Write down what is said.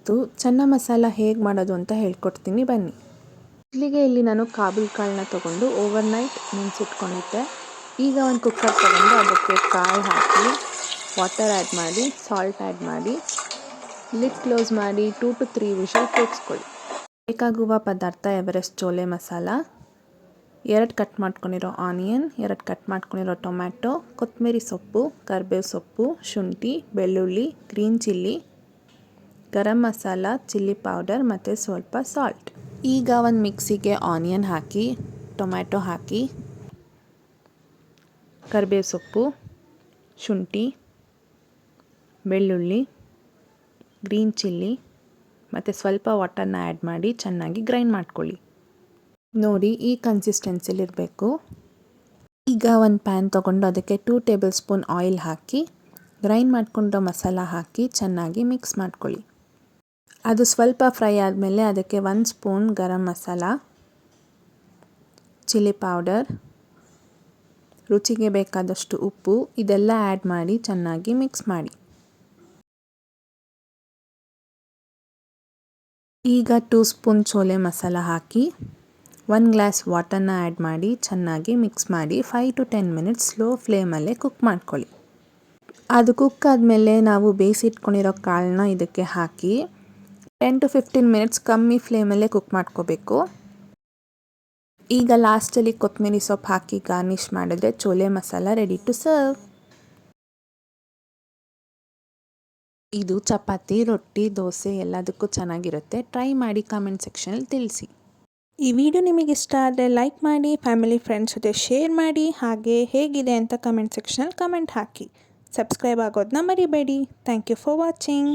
ಇವತ್ತು ಚೆನ್ನ ಮಸಾಲ ಹೇಗೆ ಮಾಡೋದು ಅಂತ ಹೇಳ್ಕೊಡ್ತೀನಿ ಬನ್ನಿ. ಇಲ್ಲಿ ನಾನು ಕಾಬೂಲ್ ಕಾಳನ್ನ ತೊಗೊಂಡು ಓವರ್ನೈಟ್ ನೆನೆಸಿಟ್ಕೊಂಡಿದ್ದೆ. ಈಗ ಒಂದು ಕುಕ್ಕರ್ ತೊಗೊಂಡು ಅದಕ್ಕೆ ಕಾಳು ಹಾಕಿ ವಾಟರ್ ಆ್ಯಡ್ ಮಾಡಿ ಸಾಲ್ಟ್ ಆ್ಯಡ್ ಮಾಡಿ ಲಿಡ್ ಕ್ಲೋಸ್ ಮಾಡಿ 2 to 3 ವಿಷಲ್ ಕೂಗಿಸ್ಕೊಳ್ಳಿ. ಬೇಕಾಗುವ ಪದಾರ್ಥ ಎವರೆಸ್ಟ್ ಚೋಲೆ ಮಸಾಲ, 2 ಕಟ್ ಮಾಡ್ಕೊಂಡಿರೋ ಆನಿಯನ್, 2 ಕಟ್ ಮಾಡ್ಕೊಂಡಿರೋ ಟೊಮ್ಯಾಟೊ, ಕೊತ್ತಂಬರಿ ಸೊಪ್ಪು, ಕರಿಬೇವು ಸೊಪ್ಪು, ಶುಂಠಿ, ಬೆಳ್ಳುಳ್ಳಿ, green chilli, garam masala, chilli powder ಮತ್ತು ಸ್ವಲ್ಪ ಸಾಲ್ಟ್. ಈಗ ಒಂದು ಮಿಕ್ಸಿಗೆ ಆನಿಯನ್ ಹಾಕಿ, ಟೊಮ್ಯಾಟೊ ಹಾಕಿ, ಕರಿಬೇವು ಸೊಪ್ಪು, ಶುಂಠಿ, ಬೆಳ್ಳುಳ್ಳಿ, ಗ್ರೀನ್ ಚಿಲ್ಲಿ ಮತ್ತು ಸ್ವಲ್ಪ ವಾಟರ್ನ ಆ್ಯಡ್ ಮಾಡಿ ಚೆನ್ನಾಗಿ ಗ್ರೈಂಡ್ ಮಾಡ್ಕೊಳ್ಳಿ. ನೋಡಿ ಈ ಕನ್ಸಿಸ್ಟೆನ್ಸಿಲಿರಬೇಕು. ಈಗ ಒಂದು ಪ್ಯಾನ್ ತೊಗೊಂಡು ಅದಕ್ಕೆ 2 ಟೇಬಲ್ ಸ್ಪೂನ್ ಆಯಿಲ್ ಹಾಕಿ ಗ್ರೈಂಡ್ ಮಾಡಿಕೊಂಡು ಮಸಾಲ ಹಾಕಿ ಚೆನ್ನಾಗಿ ಮಿಕ್ಸ್ ಮಾಡ್ಕೊಳ್ಳಿ. ಅದು ಸ್ವಲ್ಪ ಫ್ರೈ ಆದಮೇಲೆ ಅದಕ್ಕೆ 1 ಸ್ಪೂನ್ ಗರಂ ಮಸಾಲ, ಚಿಲ್ಲಿ ಪೌಡರ್, ರುಚಿಗೆ ಬೇಕಾದಷ್ಟು ಉಪ್ಪು ಇದೆಲ್ಲ ಆ್ಯಡ್ ಮಾಡಿ ಚೆನ್ನಾಗಿ ಮಿಕ್ಸ್ ಮಾಡಿ. ಈಗ 2 ಸ್ಪೂನ್ ಚೋಲೆ ಮಸಾಲ ಹಾಕಿ 1 ಗ್ಲಾಸ್ ವಾಟರ್ನ ಆ್ಯಡ್ ಮಾಡಿ ಚೆನ್ನಾಗಿ ಮಿಕ್ಸ್ ಮಾಡಿ 5 to 10 ಮಿನಿಟ್ಸ್ ಸ್ಲೋ ಫ್ಲೇಮಲ್ಲೇ ಕುಕ್ ಮಾಡ್ಕೊಳ್ಳಿ. ಅದು ಕುಕ್ ಆದಮೇಲೆ ನಾವು ಬೇಯಿಸಿಟ್ಕೊಂಡಿರೋ ಕಾಳನ್ನ ಇದಕ್ಕೆ ಹಾಕಿ 10 to 15 ಮಿನಿಟ್ಸ್ ಕಮ್ಮಿ ಫ್ಲೇಮಲ್ಲೇ ಕುಕ್ ಮಾಡ್ಕೋಬೇಕು. ಈಗ ಲಾಸ್ಟಲ್ಲಿ ಕೊತ್ತಂಬರಿ ಸೊಪ್ಪು ಹಾಕಿ ಗಾರ್ನಿಷ್ ಮಾಡಿದ್ರೆ chole masala ready to serve. ಇದು ಚಪಾತಿ, ರೊಟ್ಟಿ, ದೋಸೆ ಎಲ್ಲದಕ್ಕೂ ಚೆನ್ನಾಗಿರುತ್ತೆ. ಟ್ರೈ ಮಾಡಿ ಕಾಮೆಂಟ್ ಸೆಕ್ಷನಲ್ಲಿ ತಿಳಿಸಿ. ಈ ವಿಡಿಯೋ ನಿಮಗೆ ಇಷ್ಟ ಆದರೆ ಲೈಕ್ ಮಾಡಿ, ಫ್ಯಾಮಿಲಿ ಫ್ರೆಂಡ್ಸ್ ಜೊತೆ ಶೇರ್ ಮಾಡಿ, ಹಾಗೆ ಹೇಗಿದೆ ಅಂತ ಕಮೆಂಟ್ ಸೆಕ್ಷನಲ್ಲಿ ಕಮೆಂಟ್ ಹಾಕಿ. ಸಬ್ಸ್ಕ್ರೈಬ್ ಆಗೋದನ್ನ ಮರಿಬೇಡಿ. Thank you for watching.